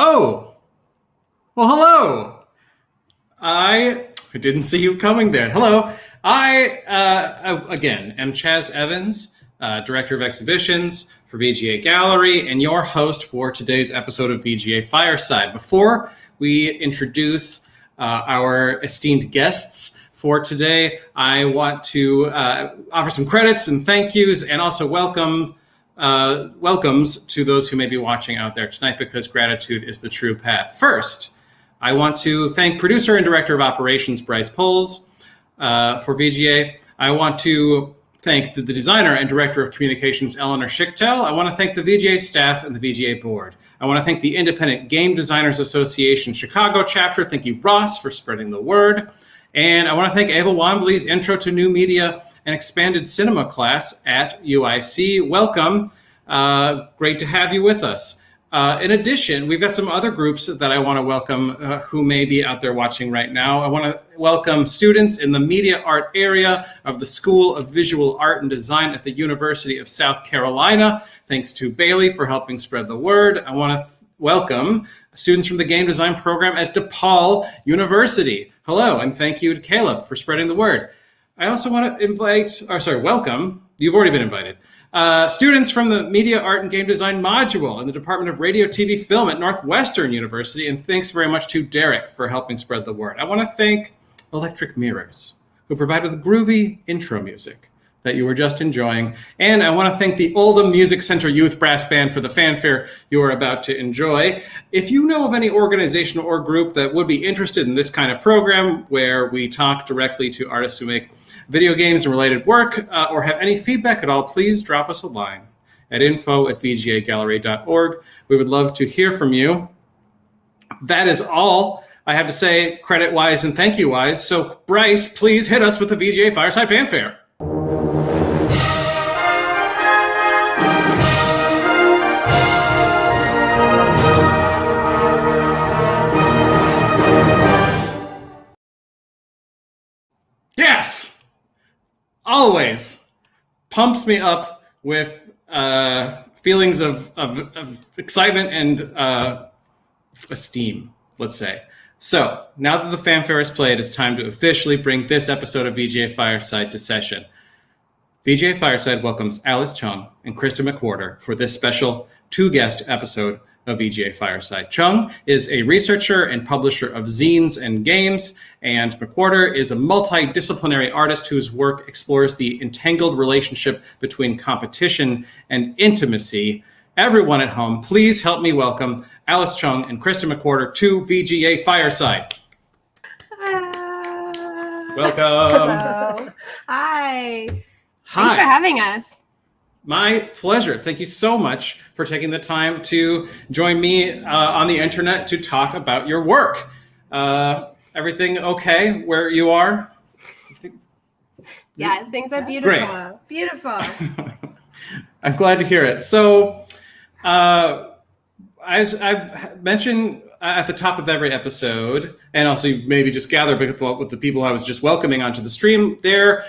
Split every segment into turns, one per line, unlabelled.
Oh, well, hello. I didn't see you coming there. Hello. Again, am Chaz Evans, Director of Exhibitions for VGA Gallery, and your host for today's episode of VGA Fireside. Before we introduce our esteemed guests for today, I want to offer some credits and thank yous, and also welcomes to those who may be watching out there tonight, because gratitude is the true path. First, I want to thank producer and director of operations Bryce Poles for VGA. I want to thank the designer and director of communications Eleanor Schichtel. I want to thank the VGA staff and the VGA board. I want to thank the Independent Game Designers Association Chicago chapter. Thank you, Ross, for spreading the word. And I want to thank Ava Wambley's Intro to New Media and Expanded Cinema class at UIC. Welcome. Great to have you with us. In addition, we've got some other groups that I want to welcome who may be out there watching right now. I want to welcome students in the media art area of the School of Visual Art and Design at the University of South Carolina. Thanks to Bailey for helping spread the word. I want to welcome students from the game design program at DePaul University. Hello, and thank you to Caleb for spreading the word. I also want to welcome, you've already been invited, students from the Media Art and Game Design module in the Department of Radio, TV, Film at Northwestern University. And thanks very much to Derek for helping spread the word. I want to thank Electric Mirrors, who provided the groovy intro music that you were just enjoying. And I want to thank the Oldham Music Center Youth Brass Band for the fanfare you are about to enjoy. If you know of any organization or group that would be interested in this kind of program where we talk directly to artists who make video games and related work, or have any feedback at all, please drop us a line at info@vgagallery.org. We would love to hear from you. That is all I have to say credit-wise and thank you-wise. So Bryce, please hit us with the VGA Fireside fanfare. Yes! Always pumps me up with feelings of excitement and esteem, let's say. So now that the fanfare is played, it's time to officially bring this episode of VGA Fireside to session. VGA Fireside welcomes Alm Chung and Kristin McWharter for this special two-guest episode of VGA Fireside. Chung is a researcher and publisher of zines and games, and McWharter is a multi-disciplinary artist whose work explores the entangled relationship between competition and intimacy. Everyone at home, please help me welcome Alm Chung and Kristin McWharter to VGA Fireside. Welcome.
Hello. Hi.
Thanks for having us.
My pleasure. Thank you so much for taking the time to join me on the internet to talk about your work. Everything okay where you are?
Yeah, things are beautiful.
Great.
Beautiful.
I'm glad to hear it. So, as I've mentioned at the top of every episode, and also maybe just gather with the people I was just welcoming onto the stream, there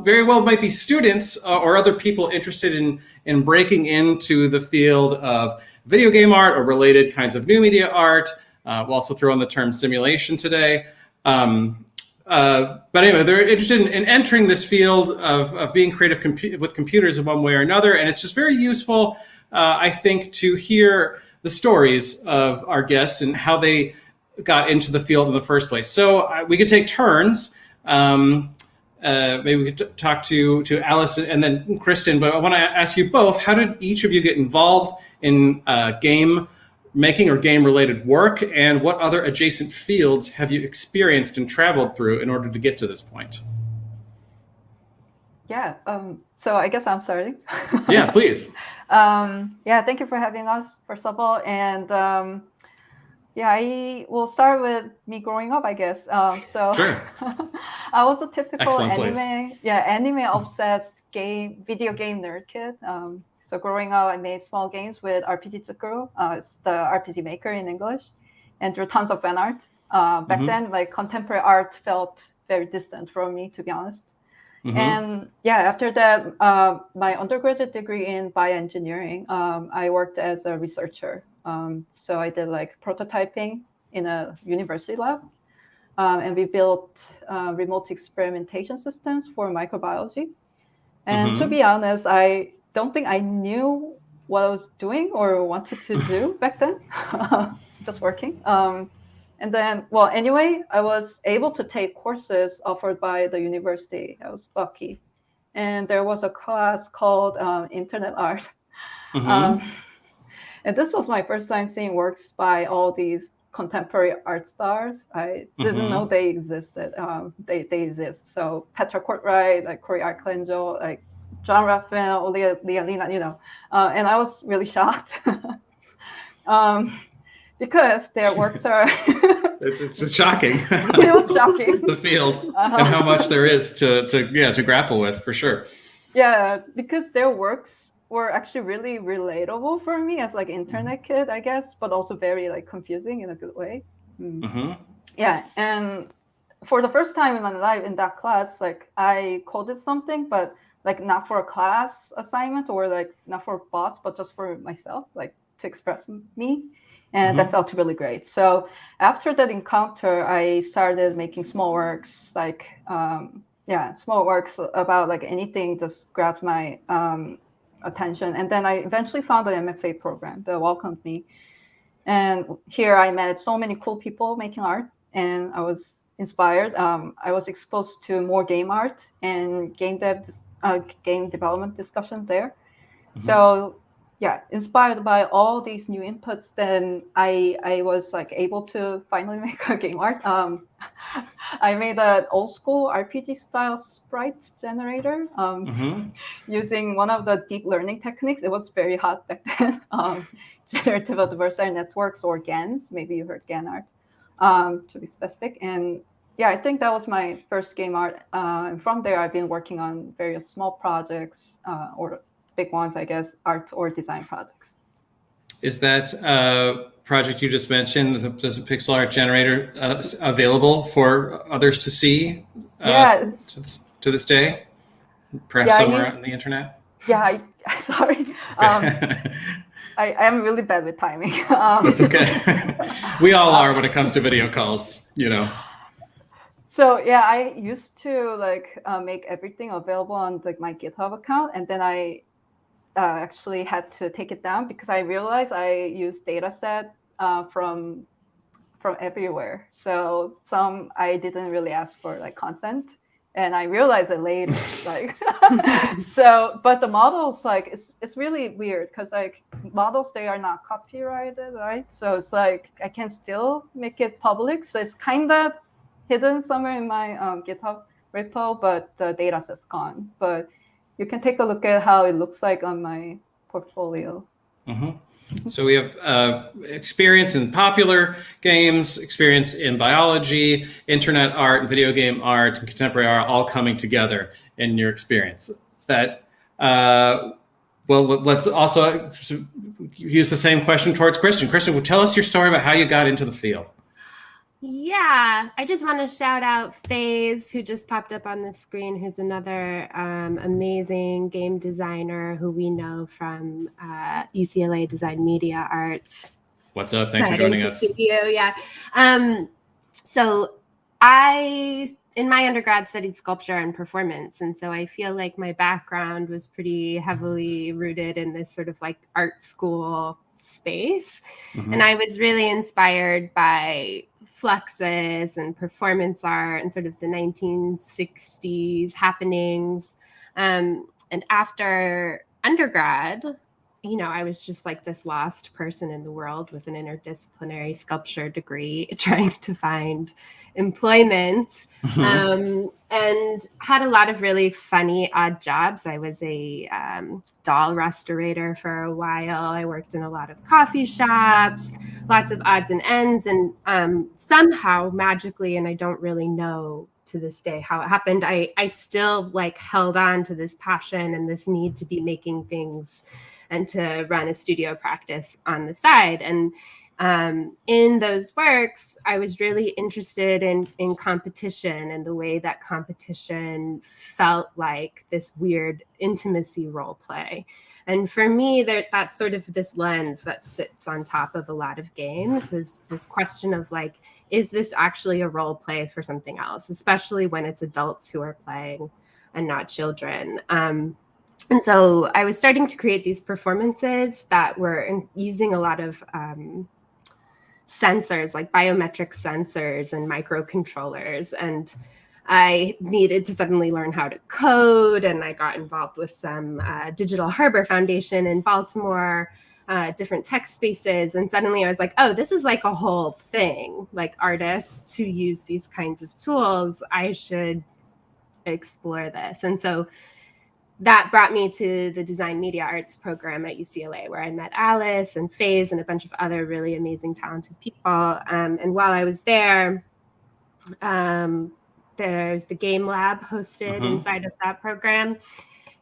very well might be students or other people interested in breaking into the field of video game art or related kinds of new media art. We'll also throw in the term simulation today. But anyway, they're interested in entering this field of being creative with computers in one way or another. And it's just very useful, I think, to hear the stories of our guests and how they got into the field in the first place. So we could take turns. Maybe we could talk to Alice and then Kristin, but I want to ask you both, how did each of you get involved in game making or game-related work, and what other adjacent fields have you experienced and traveled through in order to get to this point?
Yeah, so I guess I'm starting.
Yeah, please.
Thank you for having us, first of all. And I will start with me growing up, I guess.
Sure.
I was a typical
Excellent
anime obsessed video game nerd kid. So growing up, I made small games with RPG Tsukuru. It's the RPG Maker in English, and drew tons of fan art. Back then, like contemporary art felt very distant from me, to be honest. And after that, my undergraduate degree in bioengineering, I worked as a researcher So I did like prototyping in a university lab. And we built remote experimentation systems for microbiology. And to be honest, I don't think I knew what I was doing or wanted to do back then, just working. And then, well, anyway, I was able to take courses offered by the university. I was lucky. And there was a class called Internet Art. And this was my first time seeing works by all these contemporary art stars. I didn't know they existed. They exist. So Petra Kortright, like Cory Arcangel, like John Raphael, Leah Lina, and I was really shocked because their works are.
it's shocking.
It was shocking.
The field and how much there is to grapple with, for sure.
Yeah, because their works were actually really relatable for me as like internet kid, I guess, but also very like confusing in a good way. Yeah, and for the first time in my life in that class, like I coded something, but like not for a class assignment or like not for a boss, but just for myself, like to express me. And that felt really great. So after that encounter, I started making small works, like small works about like anything just grabbed my attention. And then I eventually found an MFA program that welcomed me. And here I met so many cool people making art, and I was inspired. I was exposed to more game art and game development discussions there. So yeah, inspired by all these new inputs, then I was like able to finally make a game art. I made an old school RPG style sprite generator using one of the deep learning techniques. It was very hot back then. Generative adversarial networks, or GANs. Maybe you heard GAN art, to be specific. And yeah, I think that was my first game art. And from there, I've been working on various small projects or big ones, I guess, art or design projects.
Is that project you just mentioned, the pixel art generator, available for others to see to this day? Perhaps somewhere on the internet?
Yeah, sorry. I am really bad with timing.
That's okay. We all are when it comes to video calls,
So yeah, I used to like make everything available on like my GitHub account, and then I actually had to take it down because I realized I used data set from everywhere. So some I didn't really ask for like consent, and I realized it later. Like but the models, like it's really weird because like models, they are not copyrighted, right? So it's like I can still make it public. So it's kind of hidden somewhere in my GitHub repo, but the data set's gone. But you can take a look at how it looks like on my portfolio.
So we have experience in popular games, experience in biology, internet art, and video game art, and contemporary art all coming together in your experience. That let's also use the same question towards Kristin. Kristin, tell us your story about how you got into the field.
Yeah, I just want to shout out FaZe, who just popped up on the screen, who's another amazing game designer who we know from UCLA Design Media Arts.
What's up? Thanks for joining us.
Yeah. So I, in my undergrad, studied sculpture and performance. And so I feel like my background was pretty heavily rooted in this sort of like art school space. And I was really inspired by fluxus and performance art and sort of the 1960s happenings. And after undergrad, I was just like this lost person in the world with an interdisciplinary sculpture degree trying to find employment, and had a lot of really funny, odd jobs. I was a doll restorator for a while. I worked in a lot of coffee shops, lots of odds and ends. And somehow magically, and I don't really know to this day how it happened, I still like held on to this passion and this need to be making things and to run a studio practice on the side. And in those works, I was really interested in competition and the way that competition felt like this weird intimacy role play. And for me, that's sort of this lens that sits on top of a lot of games, is this question of like, is this actually a role play for something else, especially when it's adults who are playing and not children. And so I was starting to create these performances that were using a lot of sensors, like biometric sensors and microcontrollers. And I needed to suddenly learn how to code, and I got involved with some Digital Harbor Foundation in Baltimore, different tech spaces. And suddenly I was like, oh, this is like a whole thing, like artists who use these kinds of tools, I should explore this. And so that brought me to the Design Media Arts program at UCLA, where I met Alice and Faze and a bunch of other really amazing, talented people. And while I was there, there's the Game Lab hosted inside of that program.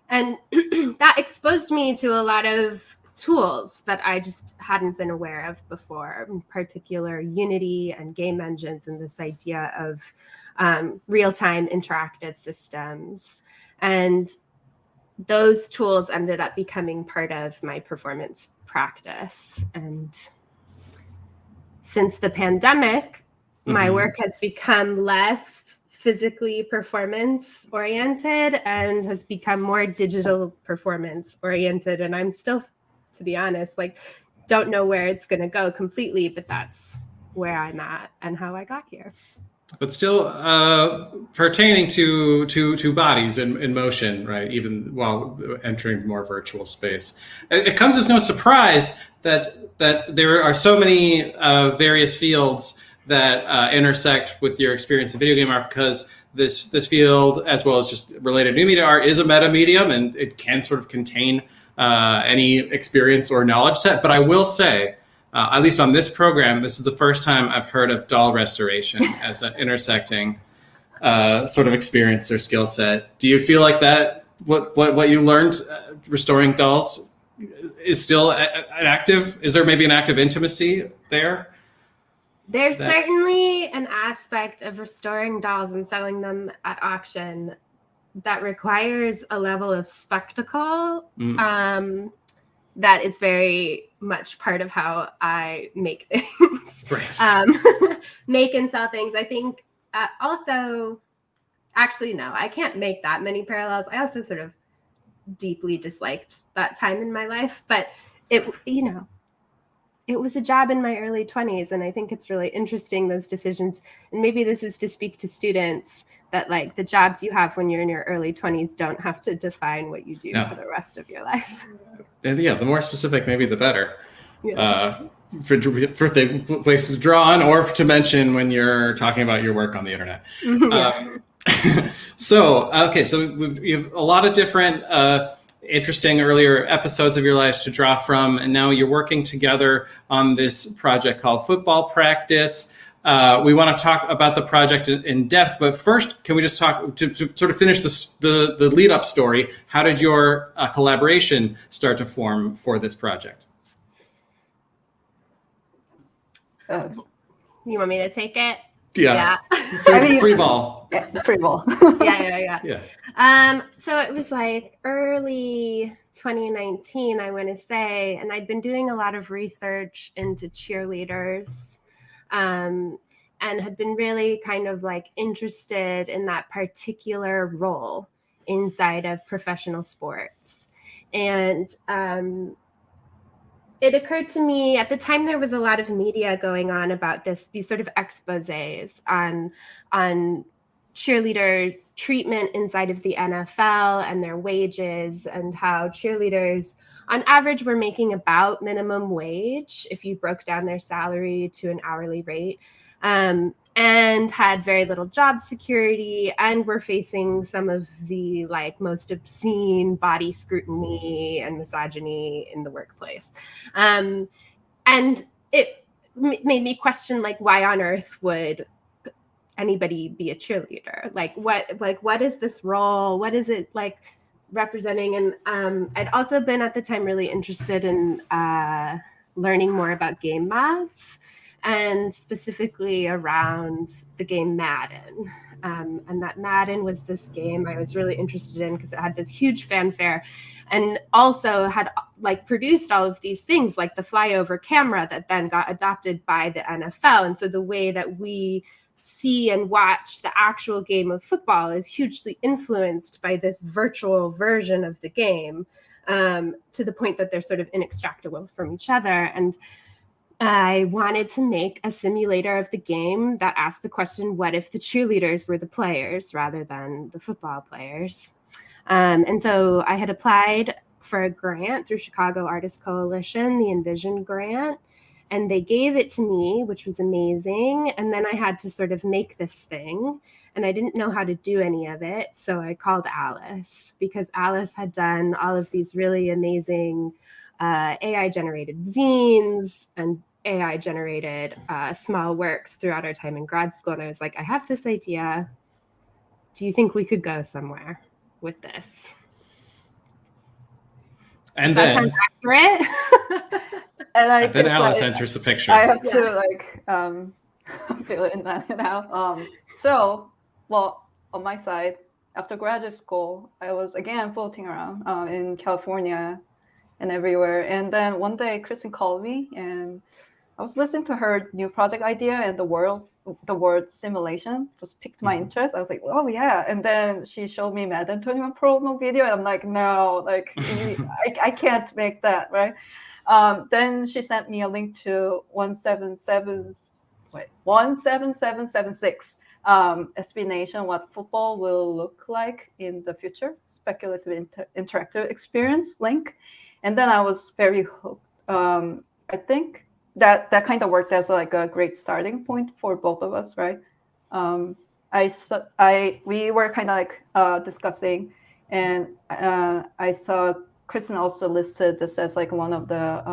And that exposed me to a lot of tools that I just hadn't been aware of before, in particular Unity and game engines, and this idea of real-time interactive systems. And those tools ended up becoming part of my performance practice. And since the pandemic, my work has become less physically performance oriented and has become more digital performance oriented. And I'm still, to be honest, like, don't know where it's going to go completely, but that's where I'm at and how I got here.
But still pertaining to bodies in motion, right? Even while entering more virtual space, it comes as no surprise that there are so many various fields that intersect with your experience in video game art, because this field, as well as just related new media art, is a meta medium, and it can sort of contain any experience or knowledge set. But I will say, at least on this program, this is the first time I've heard of doll restoration as an intersecting sort of experience or skill set. Do you feel like that what you learned restoring dolls is still an active? Is there maybe an active intimacy there?
There's certainly an aspect of restoring dolls and selling them at auction that requires a level of spectacle that is very much part of how I make things.
Right.
Make and sell things. I think also, actually, no, I can't make that many parallels. I also sort of deeply disliked that time in my life, but it was a job in my early 20s. And I think it's really interesting, those decisions. And maybe this is to speak to students, that like the jobs you have when you're in your early 20s don't have to define what you do for the rest of your life.
Yeah, the more specific, maybe the better.
Yeah.
For the places to draw on, or to mention when you're talking about your work on the internet. So you have a lot of different interesting earlier episodes of your lives to draw from, and now you're working together on this project called Football Practice. We want to talk about the project in depth, but first, can we just talk to sort of finish the lead up story? How did your collaboration start to form for this project?
You want me to take it?
Yeah. Free ball.
Yeah, free ball.
Yeah. So it was like early 2019, I want to say, and I'd been doing a lot of research into cheerleaders, and had been really kind of like interested in that particular role inside of professional sports. And it occurred to me at the time, there was a lot of media going on about these sort of exposés on cheerleader treatment inside of the NFL and their wages, and how cheerleaders on average were making about minimum wage if you broke down their salary to an hourly rate, and had very little job security, and were facing some of the like most obscene body scrutiny and misogyny in the workplace. And it made me question, like, why on earth would anybody be a cheerleader? Like what is this role? What is it like representing? And I'd also been at the time really interested in learning more about game mods, and specifically around the game Madden. And that Madden was this game I was really interested in because it had this huge fanfare, and also had like produced all of these things like the flyover camera that then got adopted by the NFL. And so the way that we see and watch the actual game of football is hugely influenced by this virtual version of the game, to the point that they're sort of inextricable from each other. And I wanted to make a simulator of the game that asked the question, what if the cheerleaders were the players rather than the football players? And so I had applied for a grant through Chicago Artists Coalition, the Envision grant, and they gave it to me, which was amazing. And then I had to sort of make this thing, and I didn't know how to do any of it. So I called Alice, because Alice had done all of these really amazing AI-generated zines and AI-generated small works throughout our time in grad school. And I was like, I have this idea. Do you think we could go somewhere with this?
And
Does that
then,
sound accurate?
and then Alice enters the picture.
I have to like fill in that now. So, well, on my side, after graduate school, I was again floating around in California and everywhere. And then one day, Kristin called me, and I was listening to her new project idea, and the word simulation just piqued my interest. I was like, oh yeah. And then she showed me Madden 21 promo video, and I'm like, no, like I can't make that, right? Then she sent me a link to 17776 SB Nation, what football will look like in the future, speculative interactive experience link. And then I was very hooked. I think that kind of worked as like a great starting point for both of us, right? We were kind of like discussing, and I saw Kristin also listed this as like one of the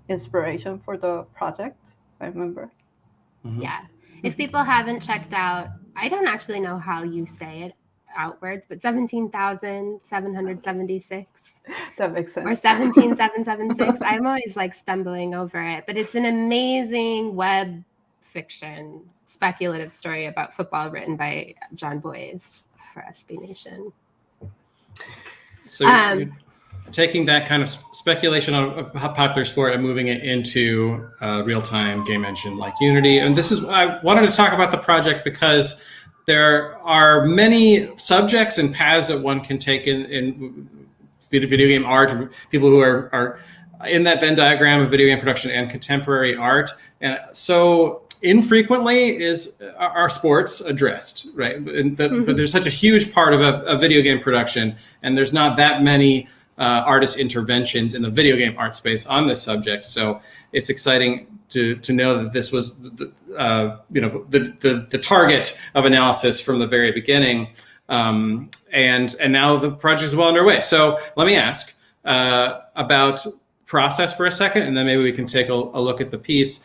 inspiration for the project, I remember.
Yeah. If people haven't checked out, I don't actually know how you say it outwards, but 17,776.
That makes sense.
Or 17,776. I'm always like stumbling over it, but it's an amazing web fiction speculative story about football written by John Boyes for SB Nation.
So you're taking that kind of speculation on a popular sport and moving it into real-time game engine like Unity. And this is, I wanted to talk about the project because there are many subjects and paths that one can take in video game art, people who are in that Venn diagram of video game production and contemporary art. And so infrequently are sports addressed, right? But there's such a huge part of a video game production, and there's not that many artist interventions in the video game art space on this subject. So it's exciting to know that this was the target of analysis from the very beginning. And now the project is well underway. So let me ask about process for a second, and then maybe we can take a look at the piece.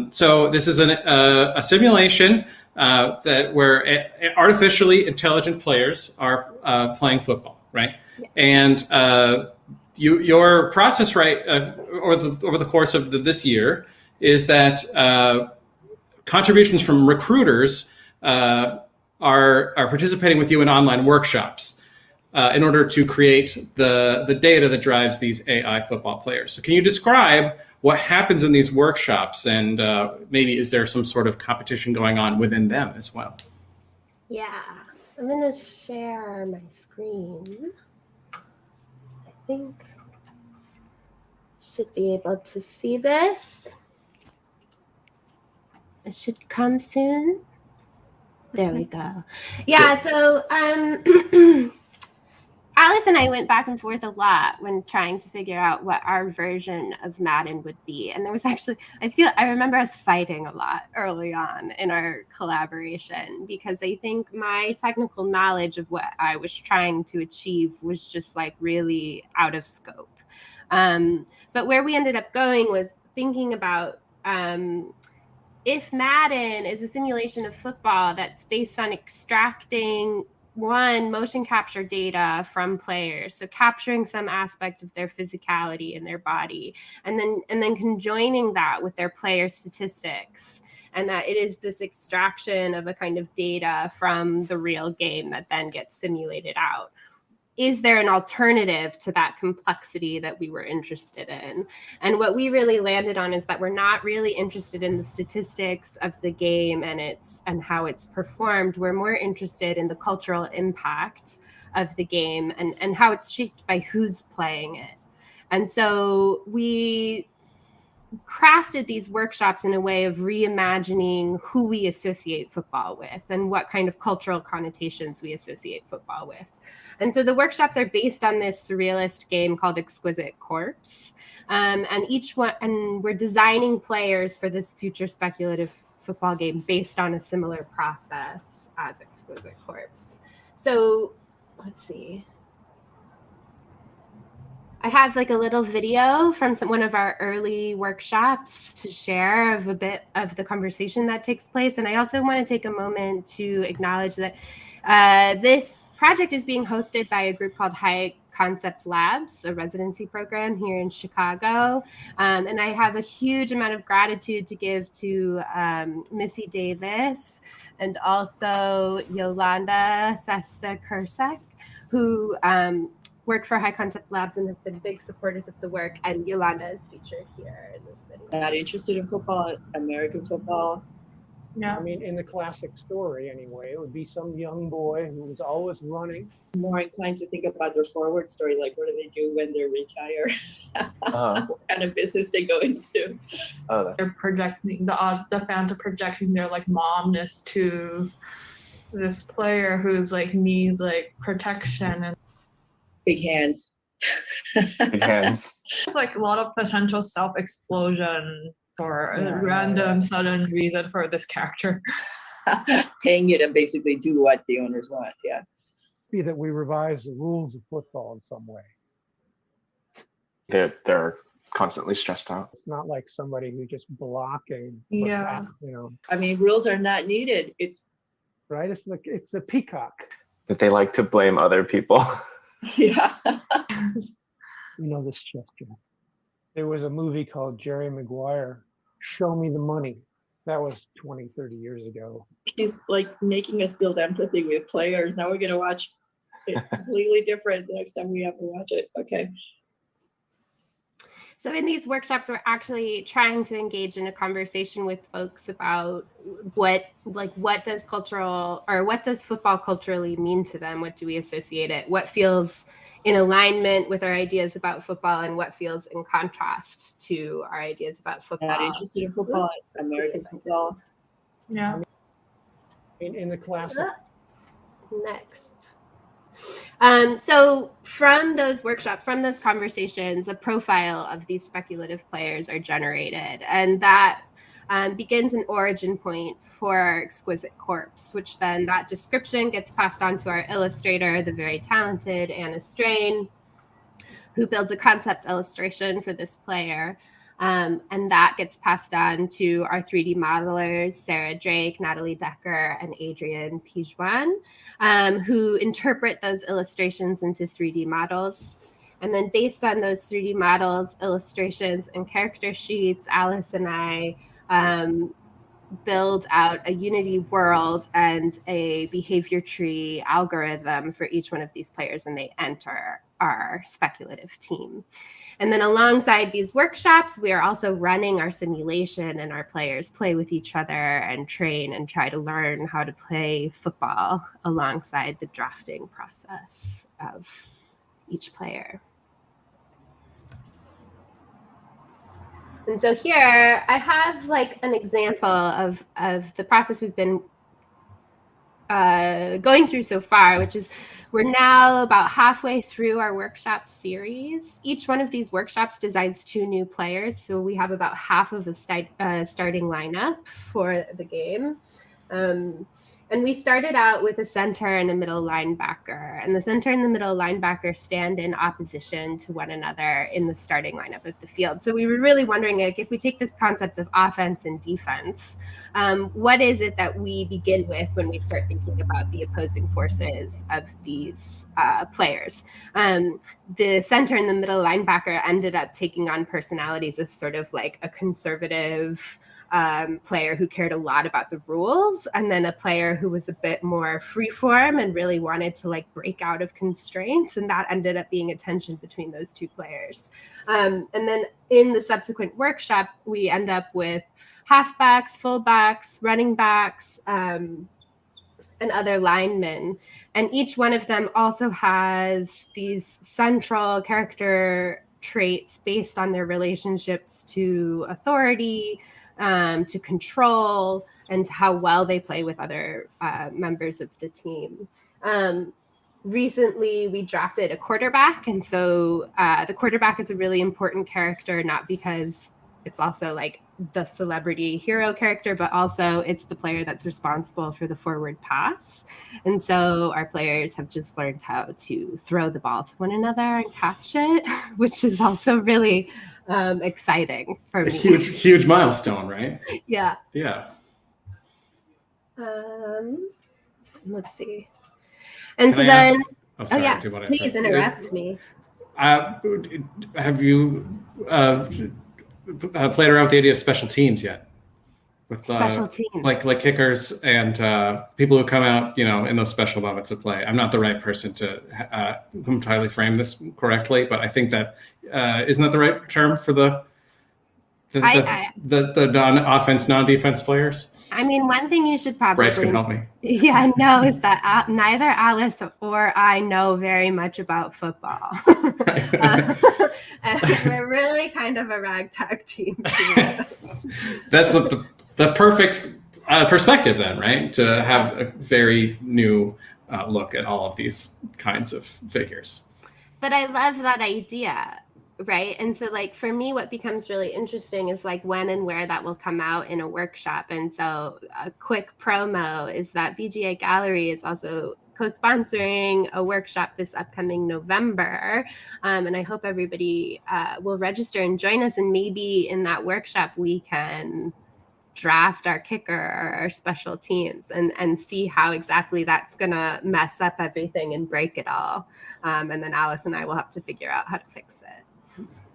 So this is a simulation where artificially intelligent players are playing football, right? Yeah. And your process, right, over the course of this year, is that contributions from recruiters are participating with you in online workshops in order to create the data that drives these AI football players. So can you describe what happens in these workshops, and maybe is there some sort of competition going on within them as well?
Yeah, I'm going to share my screen. I think should be able to see this. It should come soon. There we go. Yeah, so Alice and I went back and forth a lot when trying to figure out what our version of Madden would be. And there was actually, I remember us fighting a lot early on in our collaboration, because I think my technical knowledge of what I was trying to achieve was just like really out of scope. But where we ended up going was thinking about if Madden is a simulation of football that's based on extracting motion capture data from players, so capturing some aspect of their physicality in their body, and then conjoining that with their player statistics, and that it is this extraction of a kind of data from the real game that then gets simulated out. Is there an alternative to that complexity that we were interested in? And what we really landed on is that we're not really interested in the statistics of the game and how it's performed. We're more interested in the cultural impact of the game and how it's shaped by who's playing it. And so we crafted these workshops in a way of reimagining who we associate football with and what kind of cultural connotations we associate football with. And so the workshops are based on this surrealist game called Exquisite Corpse. And we're designing players for this future speculative football game based on a similar process as Exquisite Corpse. So let's see. I have like a little video from one of our early workshops to share of a bit of the conversation that takes place. And I also want to take a moment to acknowledge that this project is being hosted by a group called High Concept Labs, a residency program here in Chicago. And I have a huge amount of gratitude to give to Missy Davis and also Yolanda Sesta-Kursek, who work for High Concept Labs and have been big supporters of the work. And Yolanda is featured here in this video.
Not interested in football, American football.
Yeah. I mean, in the classic story anyway, it would be some young boy who was always running.
More inclined to think about their forward story, like what do they do when they retire? What kind of business they go into?
They're projecting, the fans are projecting their like momness to this player who's like needs like protection and
big hands.
Big hands.
It's like a lot of potential self-explosion for a random sudden reason for this character.
Paying you to basically do what the owners want, yeah.
Be that we revise the rules of football in some way.
They're constantly stressed out.
It's not like somebody who just blocking.
Yeah.
You know.
I mean, rules are not needed. It's
right. It's like it's a peacock.
That they like to blame other people.
Yeah.
You know this gesture. There was a movie called Jerry Maguire, Show Me the Money. That was 20, 30 years ago.
He's like making us build empathy with players. Now we're going to watch it completely different the next time we have to watch it. Okay.
So in these workshops, we're actually trying to engage in a conversation with folks about what does football culturally mean to them? What do we associate it? What feels in alignment with our ideas about football and what feels in contrast to our ideas about football?
Not interested in football, American football.
Yeah.
In the classic.
Next. So from those workshops, from those conversations, a profile of these speculative players are generated, and that begins an origin point for our Exquisite Corpse, which then that description gets passed on to our illustrator, the very talented Anna Strain, who builds a concept illustration for this player. And that gets passed on to our 3D modelers, Sarah Drake, Natalie Decker, and Adrienne Pijuan, who interpret those illustrations into 3D models. And then based on those 3D models, illustrations, and character sheets, Alice and I build out a Unity world and a behavior tree algorithm for each one of these players, and they enter our speculative team. And then alongside these workshops, we are also running our simulation, and our players play with each other and train and try to learn how to play football alongside the drafting process of each player. And so here I have like an example of the process we've been going through so far, which is we're now about halfway through our workshop series. Each one of these workshops designs 2 new players. So we have about half of a starting lineup for the game. And And we started out with a center and a middle linebacker. And the center and the middle linebacker stand in opposition to one another in the starting lineup of the field. So we were really wondering, like, if we take this concept of offense and defense, what is it that we begin with when we start thinking about the opposing forces of these players? The center and the middle linebacker ended up taking on personalities of sort of like a conservative player who cared a lot about the rules, and then a player who was a bit more freeform and really wanted to like break out of constraints, and that ended up being a tension between those two players. And then in the subsequent workshop, we end up with halfbacks, fullbacks, running backs, and other linemen. And each one of them also has these central character traits based on their relationships to authority, to control, and to how well they play with other members of the team. Recently, we drafted a quarterback. And so the quarterback is a really important character, not because it's also like the celebrity hero character, but also it's the player that's responsible for the forward pass. And so our players have just learned how to throw the ball to one another and catch it, which is also really exciting for me.
Huge milestone, right?
Yeah.
Yeah.
Let's see. And
Can
so
I
then,
ask- Oh, sorry,
yeah,
do you want to
please interrupt me.
Have you played around with the idea of special teams yet? With
Special teams.
like kickers and people who come out, in those special moments of play. I'm not the right person to entirely frame this correctly, but I think that isn't that the right term for the non-offense, non-defense players?
I mean, one thing you should probably
Bryce can help me.
Yeah, know is that neither Alice or I know very much about football. And we're really kind of a ragtag team.
That's the perfect perspective then, right? To have a very new look at all of these kinds of figures.
But I love that idea, right? And so like for me, what becomes really interesting is like when and where that will come out in a workshop. And so a quick promo is that VGA Gallery is also co-sponsoring a workshop this upcoming November. And I hope everybody will register and join us. And maybe in that workshop, we can draft our kicker or our special teams and see how exactly that's going to mess up everything and break it all. And then Alice and I will have to figure out how to fix it.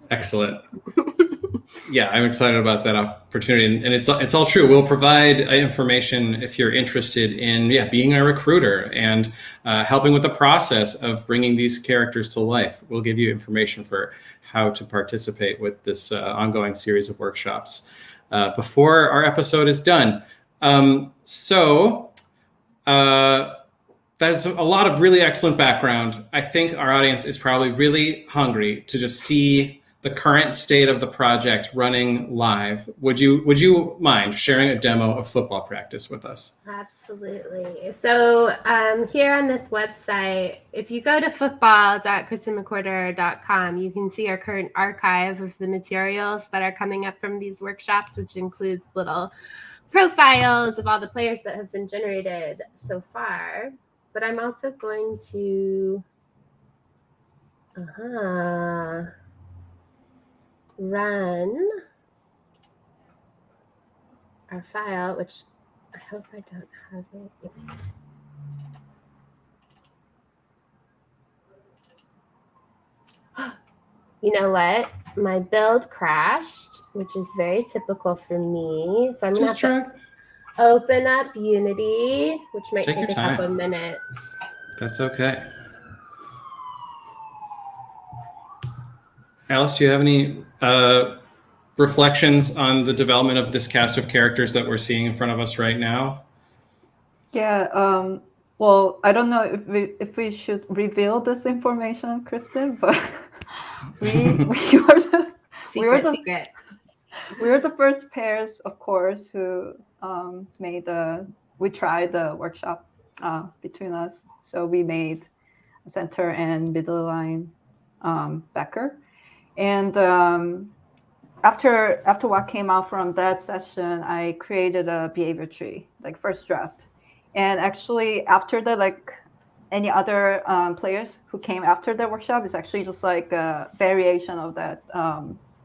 Excellent. Yeah, I'm excited about that opportunity, and it's all true. We'll provide information if you're interested in being a recruiter and helping with the process of bringing these characters to life. We'll give you information for how to participate with this ongoing series of workshops before our episode is done. So that's a lot of really excellent background. I think our audience is probably really hungry to just see the current state of the project running live. Would you mind sharing a demo of football practice with us?
Absolutely. So here on this website, if you go to football.kristinmchwarter.com, you can see our current archive of the materials that are coming up from these workshops, which includes little profiles of all the players that have been generated so far. But I'm also going to run our file, which I hope I don't have it. You know what? My build crashed, which is very typical for me. So I'm going to have to open up Unity, which might take a couple minutes.
That's okay. Alice, do you have any reflections on the development of this cast of characters that we're seeing in front of us right now?
Yeah. Well, I don't know if we should reveal this information, Kristin, but we were the first pairs, of course, who we tried the workshop between us. So we made a center and middle line backer. And after what came out from that session, I created a behavior tree, like first draft. And actually, after that, like any other players who came after the workshop, is actually just like a variation of that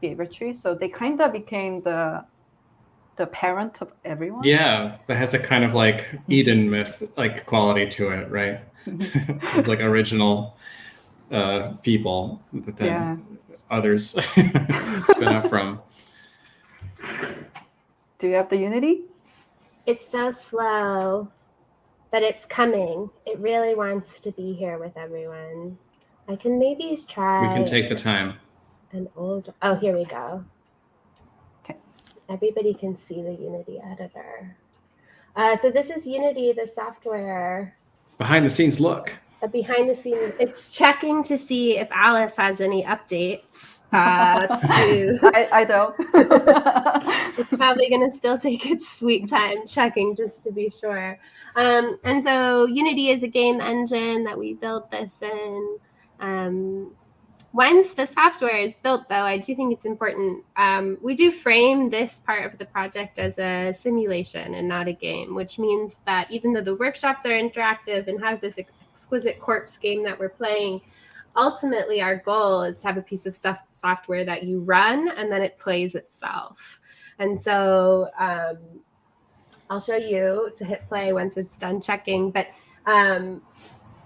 behavior tree. So they kind of became the parent of everyone.
Yeah, that has a kind of like Eden myth like quality to it, right? It's like original people that then others spin out from.
Do you have the Unity?
It's so slow, but it's coming. It really wants to be here with everyone. I can maybe try.
We can take the time.
Oh, here we go.
Okay.
Everybody can see the Unity editor. So this is Unity, the software.
Behind the scenes look.
Behind the scenes, it's checking to see if Alice has any updates. I
don't.
It's probably going to still take its sweet time checking just to be sure. And so Unity is a game engine that we built this in. Once the software is built, though, I do think it's important. We do frame this part of the project as a simulation and not a game, which means that even though the workshops are interactive and have this exquisite corpse game that we're playing, ultimately our goal is to have a piece of software that you run and then it plays itself. And so I'll show you to hit play once it's done checking, but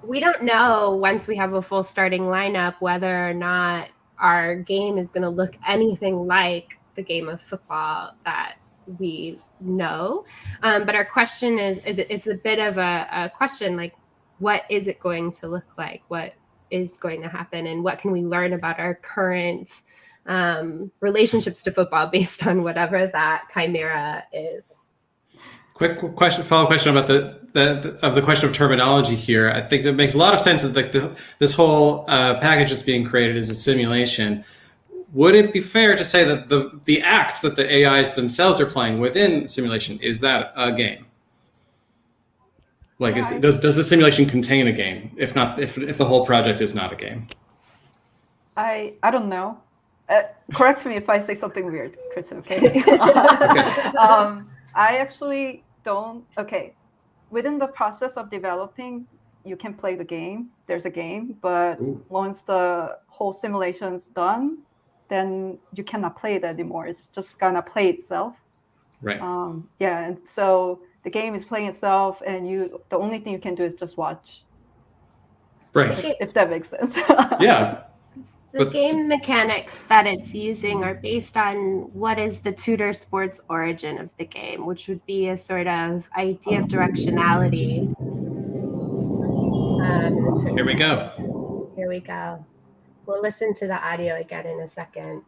we don't know once we have a full starting lineup whether or not our game is going to look anything like the game of football that we know. But our question is, it's a bit of a question, like, what is it going to look like? What is going to happen? And what can we learn about our current relationships to football based on whatever that chimera is?
Quick question, follow-up question about the question of terminology here. I think that makes a lot of sense that like this whole package that's being created is a simulation. Would it be fair to say that the act that the AIs themselves are playing within the simulation, is that a game? Like, does the simulation contain a game? If not, if the whole project is not a game?
I don't know. Correct me if I say something weird, Kristin. Okay. I actually don't. Okay, within the process of developing, you can play the game. There's a game, but once the whole simulation's done, then you cannot play it anymore. It's just gonna play itself.
Right.
And so the game is playing itself, and the only thing you can do is just watch.
Right.
If that makes sense.
Yeah.
The game mechanics that it's using are based on what is the tutor sports origin of the game, which would be a sort of idea of directionality.
Here we go.
Here we go. We'll listen to the audio again in a second.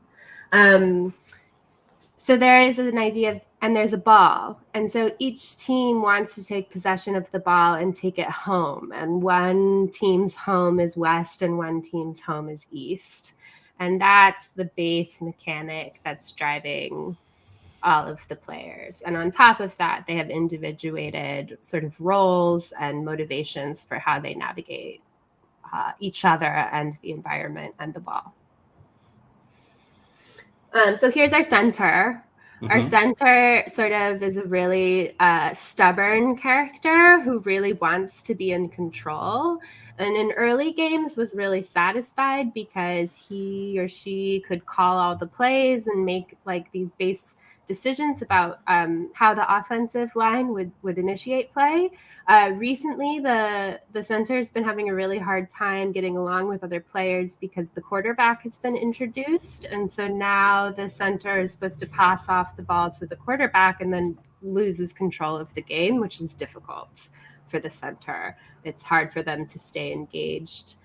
So there is an idea of, and there's a ball. And so each team wants to take possession of the ball and take it home. And one team's home is west and one team's home is east. And that's the base mechanic that's driving all of the players. And on top of that, they have individuated sort of roles and motivations for how they navigate each other and the environment and the ball. So here's our center. Mm-hmm. Our center sort of is a really stubborn character who really wants to be in control. And in early games was really satisfied because he or she could call all the plays and make like these base decisions about how the offensive line would initiate play. Recently, the center's been having a really hard time getting along with other players because the quarterback has been introduced. And so now the center is supposed to pass off the ball to the quarterback and then loses control of the game, which is difficult for the center. It's hard for them to stay engaged.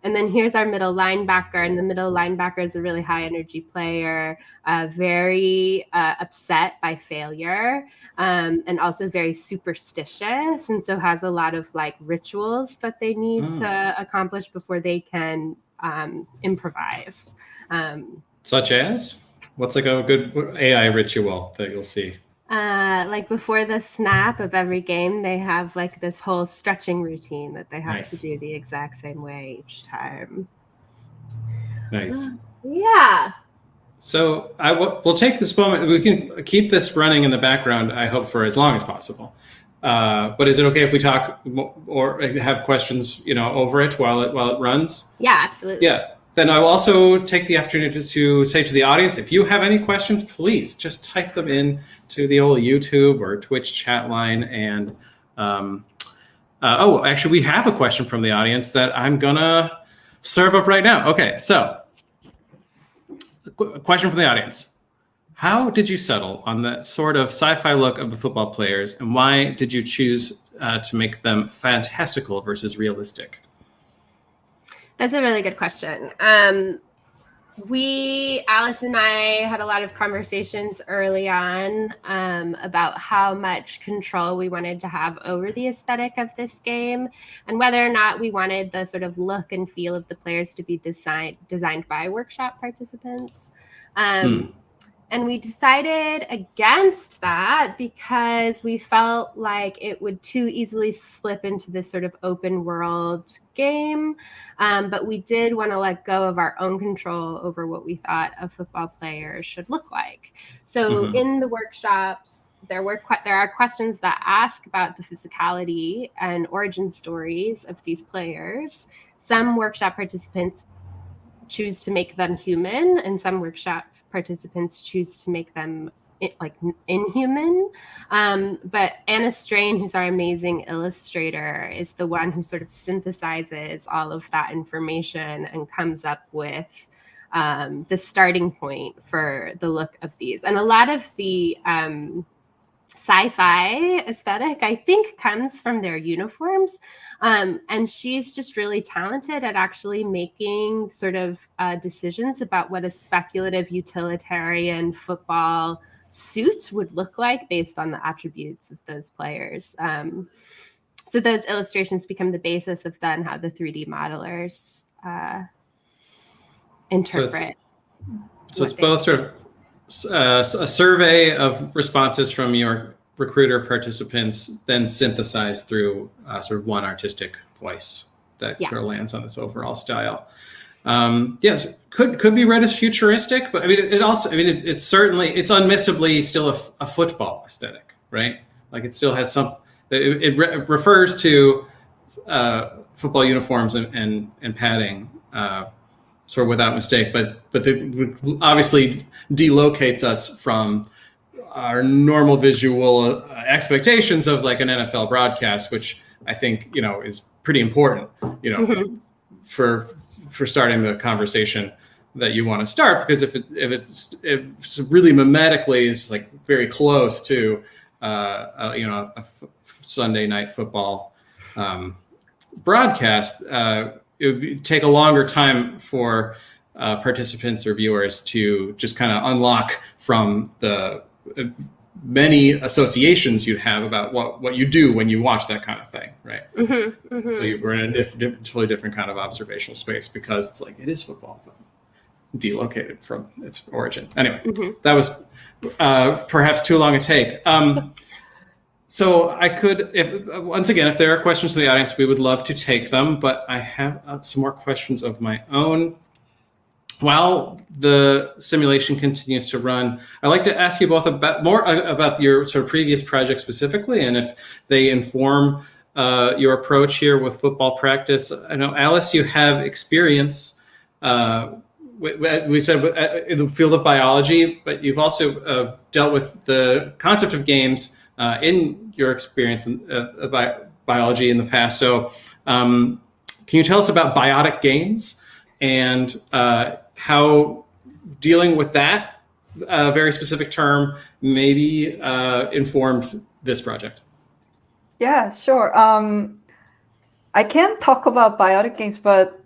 And then here's our middle linebacker, and the middle linebacker is a really high energy player, very upset by failure, and also very superstitious, and so has a lot of like rituals that they need to accomplish before they can improvise.
Such as? What's like a good AI ritual that you'll see?
Like before the snap of every game, they have like this whole stretching routine that they have to do the exact same way each time.
Nice.
Yeah.
So we'll take this moment. We can keep this running in the background, I hope, for as long as possible. But is it okay if we talk or have questions, over it while it runs?
Yeah, absolutely.
Yeah. Then I will also take the opportunity to say to the audience, if you have any questions, please just type them in to the old YouTube or Twitch chat line. And actually, we have a question from the audience that I'm gonna serve up right now. Okay, so a question from the audience. How did you settle on that sort of sci-fi look of the football players, and why did you choose to make them fantastical versus realistic?
That's a really good question. Alice and I had a lot of conversations early on about how much control we wanted to have over the aesthetic of this game and whether or not we wanted the sort of look and feel of the players to be designed by workshop participants. And we decided against that because we felt like it would too easily slip into this sort of open world game. But we did want to let go of our own control over what we thought a football player should look like. So in the workshops, there are questions that ask about the physicality and origin stories of these players. Some workshop participants choose to make them human, and some workshop participants choose to make them inhuman. But Anna Strain, who's our amazing illustrator, is the one who sort of synthesizes all of that information and comes up with the starting point for the look of these. And a lot of the sci-fi aesthetic, I think, comes from their uniforms. And she's just really talented at actually making sort of decisions about what a speculative utilitarian football suit would look like based on the attributes of those players. So those illustrations become the basis of then how the 3D modelers interpret.
So it's both sort of a survey of responses from your recruiter participants, then synthesized through sort of one artistic voice that sort of lands on this overall style. Yes, could be read as futuristic, but I mean, it's certainly, it's unmissably still a football aesthetic, right? Like it still has it refers to football uniforms and padding, sort of without mistake, but obviously delocates us from our normal visual expectations of like an NFL broadcast, which I think is pretty important, for starting the conversation that you want to start, because if it's really mimetically is like very close to a Sunday night football broadcast, it would take a longer time for participants or viewers to just kind of unlock from the many associations you'd have about what you do when you watch that kind of thing, right? So we're in a totally different kind of observational space because it's like it is football, but delocated from its origin. Anyway, that was perhaps too long a take. So I could, if there are questions from the audience, we would love to take them, but I have some more questions of my own. While the simulation continues to run, I'd like to ask you both more about your sort of previous project specifically, and if they inform your approach here with football practice. I know, Alice, you have experience, we said, in the field of biology, but you've also dealt with the concept of games in your experience in biology in the past. So can you tell us about biotic games and how dealing with that very specific term maybe informed this project?
Yeah, sure. I can talk about biotic games, but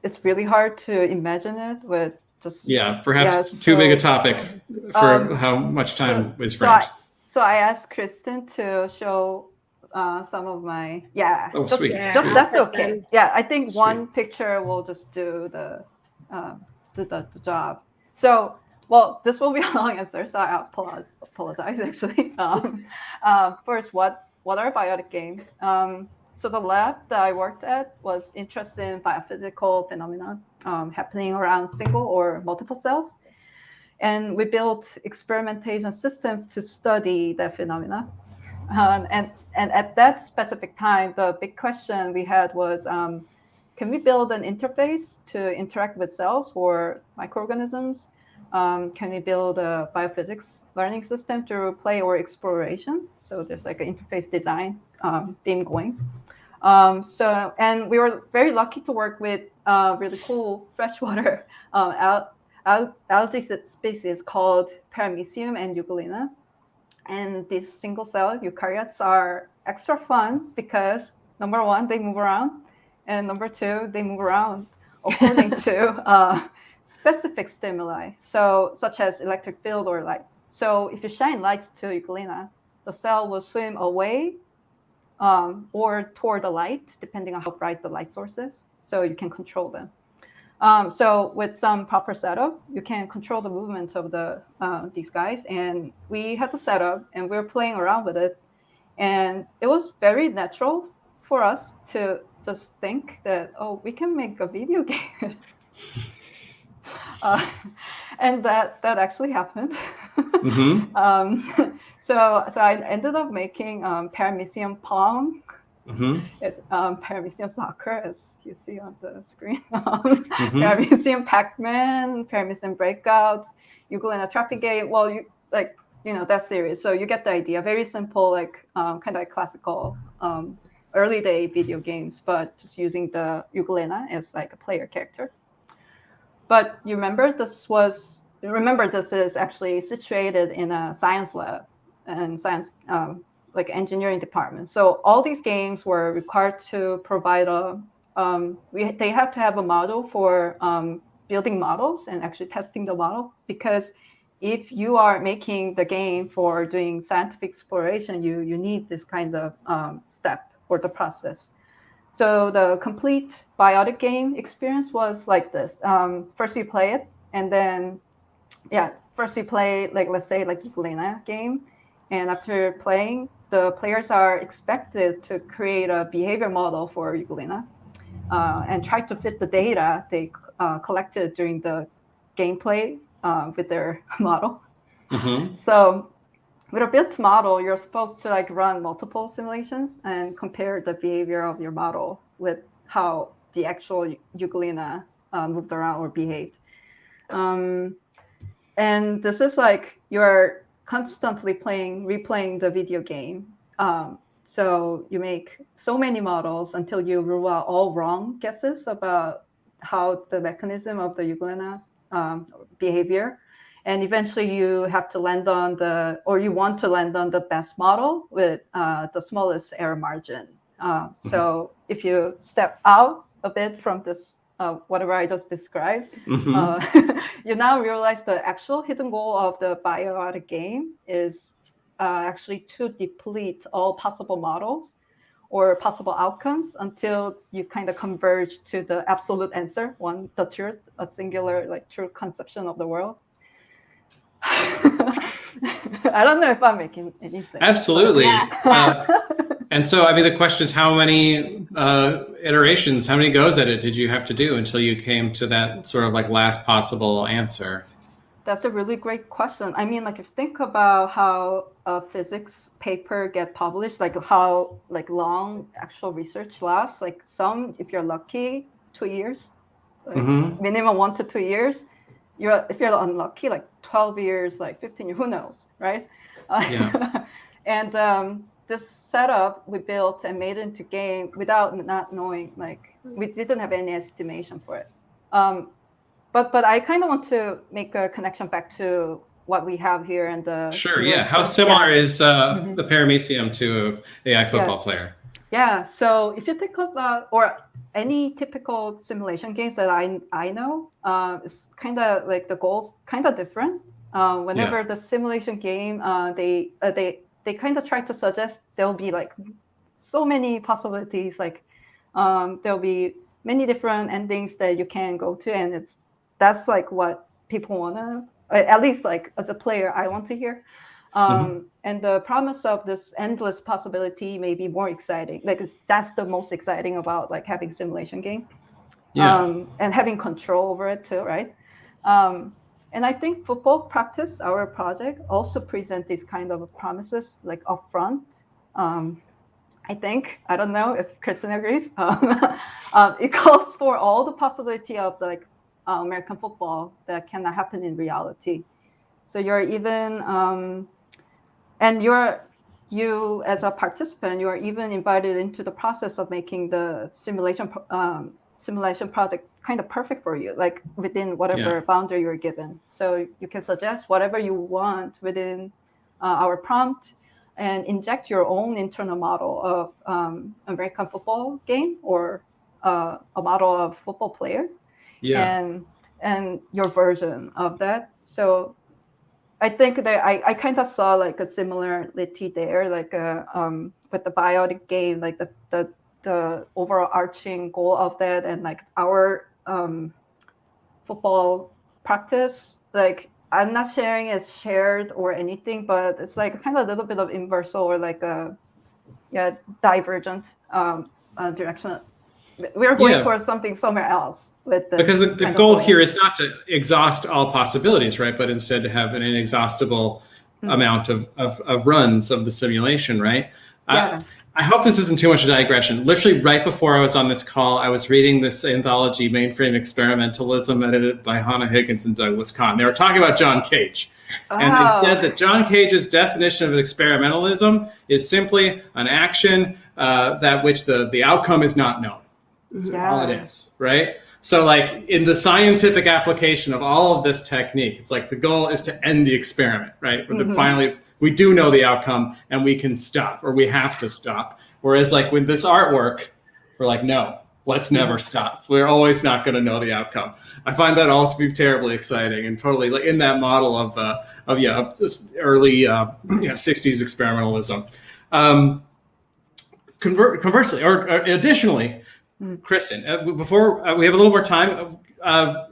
it's really hard to imagine it with just...
Yeah, perhaps too big a topic for how much time is framed.
So I asked Kristin to show some of my,
sweet.
That's okay. Yeah, I think one picture will just do the job. So, well, this will be a long answer, so I apologize actually. First, what are biotic games? So the lab that I worked at was interested in biophysical phenomena happening around single or multiple cells. And we built experimentation systems to study that phenomena. And at that specific time, the big question we had was, can we build an interface to interact with cells or microorganisms? Can we build a biophysics learning system through play or exploration? So there's like an interface design theme going. And we were very lucky to work with really cool freshwater algae species called Paramecium and Euglena. And these single cell eukaryotes are extra fun because number one, they move around. And number two, they move around according to specific stimuli, such as electric field or light. So if you shine lights to Euglena, the cell will swim away or toward the light, depending on how bright the light source is. So you can control them. So with some proper setup, you can control the movement of these guys. And we had the setup, and we were playing around with it. And it was very natural for us to just think that, oh, we can make a video game. And that actually happened.
Mm-hmm.
So I ended up making Paramecium Pong, Paramecium Soccer, as you see on the screen, Paramecium Pac-Man, Paramecium Breakouts, Euglena Trapigate. Well, that series. So you get the idea. Very simple, like kind of like classical early day video games, but just using the Euglena as like a player character. But you remember this is actually situated in a science lab and science like engineering department. So all these games were required to provide they have to have a model for building models and actually testing the model, because if you are making the game for doing scientific exploration, you need this kind of step or the process. So the complete biotic game experience was like this. First you play it, and then, first you play, like, let's say, like Euglena game. And after playing, the players are expected to create a behavior model for Euglena and try to fit the data they collected during the gameplay with their model.
Mm-hmm.
So with a built model, you're supposed to like run multiple simulations and compare the behavior of your model with how the actual Euglena moved around or behaved. And this is like you're constantly replaying the video game. So you make so many models until you rule out all wrong guesses about how the mechanism of the Euglena behavior. And eventually you have to land on you want to land on the best model with the smallest error margin. So if you step out a bit from this, whatever I just described, you now realize the actual hidden goal of the biotic game is actually to deplete all possible models or possible outcomes until you kind of converge to the absolute answer, the truth, a singular, like, true conception of the world. I don't know if I'm making any sense.
Absolutely.
Yeah.
And so, I mean, the question is, how many iterations, how many goes at it did you have to do until you came to that sort of like last possible answer?
That's a really great question. I mean, like, if you think about how a physics paper get published, like how like long actual research lasts, like some, if you're lucky, 2 years, like minimum 1 to 2 years. If you're unlucky, like 12 years, like 15 years, who knows, right?
Yeah.
And this setup we built and made into game without not knowing, like, we didn't have any estimation for it. But I kind of want to make a connection back to what we have here and the
Sure. Yeah. How similar is the Paramecium to an AI football player?
Yeah. So if you think about, or any typical simulation games that I know, it's kind of like the goals kind of different. Whenever the simulation game, they kind of try to suggest there'll be like so many possibilities, like there'll be many different endings that you can go to, and that's like what people want to, at least like as a player, I want to hear. And the promise of this endless possibility may be more exciting. Like that's the most exciting about like having simulation game, and having control over it too, right? And I think football practice, our project, also present these kind of promises like upfront. I think, I don't know if Kristin agrees, it calls for all the possibility of like American football that cannot happen in reality. So you're even, and you as a participant, you are even invited into the process of making the simulation project kind of perfect for you, like within whatever boundary you're given. So you can suggest whatever you want within our prompt and inject your own internal model of American football game or a model of football player and your version of that. So I think that I kind of saw like a similarity there, like with the biotic game, like the overarching goal of that, and like our football practice. Like I'm not sharing as shared or anything, but it's like kind of a little bit of inverse or like a divergent direction. We're going towards something somewhere else with this.
Because the goal here is not to exhaust all possibilities, right? But instead to have an inexhaustible amount of runs of the simulation, right?
Yeah.
I hope this isn't too much of a digression. Literally right before I was on this call, I was reading this anthology, Mainframe Experimentalism, edited by Hannah Higgins and Douglas Kahn. They were talking about John Cage. And they said that John Cage's definition of experimentalism is simply an action that which the outcome is not known. That's all it is, right? So like in the scientific application of all of this technique, it's like the goal is to end the experiment, right? Finally, we do know the outcome and we can stop, or we have to stop. Whereas like with this artwork, we're like, no, let's never stop. We're always not going to know the outcome. I find that all to be terribly exciting and totally like in that model of this early 60s experimentalism. Conversely, or additionally, Kristin, before we have a little more time,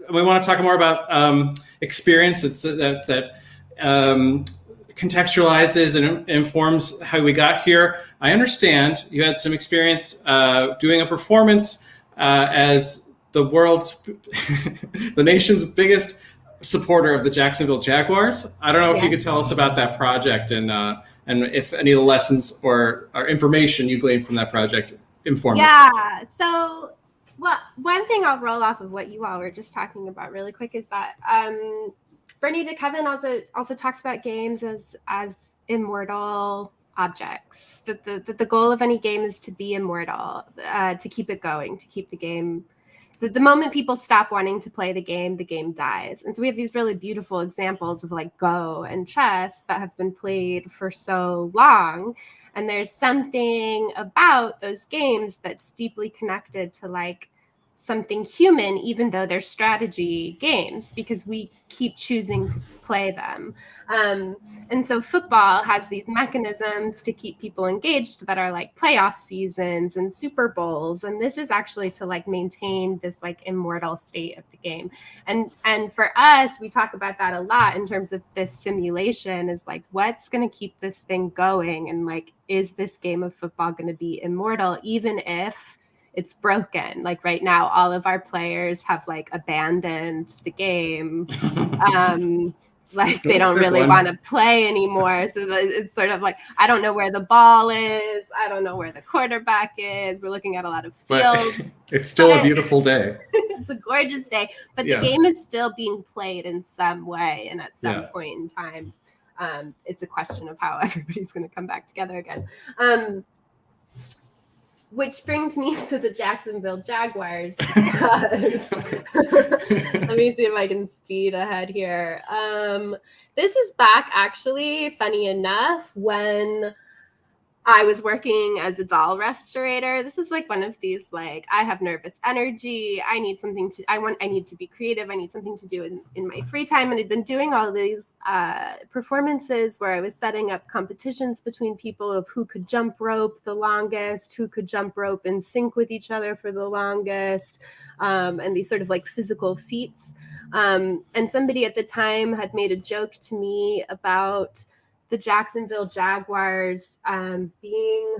we want to talk more about experience that contextualizes and informs how we got here. I understand you had some experience doing a performance as the nation's biggest supporter of the Jacksonville Jaguars. I don't know if you could tell us about that project and if any of the lessons or information you gleaned from that project inform us.
Yeah. So, well, one thing I'll roll off of what you all were just talking about really quick is that Bernie DeKevin also talks about games as immortal objects. That the goal of any game is to be immortal, to keep it going, to keep the game. The moment people stop wanting to play the game dies. And so we have these really beautiful examples of like Go and chess that have been played for so long. And there's something about those games that's deeply connected to like something human, even though they're strategy games, because we keep choosing to play them. And so football has these mechanisms to keep people engaged that are like playoff seasons and Super Bowls. And this is actually to like maintain this like immortal state of the game. And for us, we talk about that a lot in terms of this simulation is like, what's going to keep this thing going? And like, is this game of football going to be immortal, even if it's broken? Like right now, all of our players have like abandoned the game. Like they don't really want to play anymore. So it's sort of like, I don't know where the ball is. I don't know where the quarterback is. We're looking at a lot of fields.
It's still a beautiful day.
It's a gorgeous day, but the game is still being played in some way. And at some point in time, it's a question of how everybody's going to come back together again. Which brings me to the Jacksonville Jaguars. Let me see if I can speed ahead here. This is back, actually, funny enough, when I was working as a doll restorator. This was like one of these, like, I have nervous energy. I need to be creative. I need something to do in my free time. And I'd been doing all these performances where I was setting up competitions between people of who could jump rope the longest, who could jump rope in sync with each other for the longest, and these sort of like physical feats. And somebody at the time had made a joke to me about the Jacksonville Jaguars being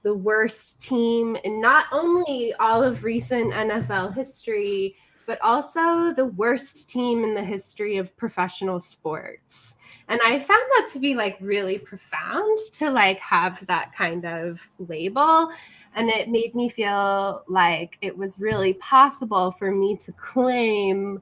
the worst team in not only all of recent NFL history, but also the worst team in the history of professional sports. And I found that to be like really profound to like have that kind of label. And it made me feel like it was really possible for me to claim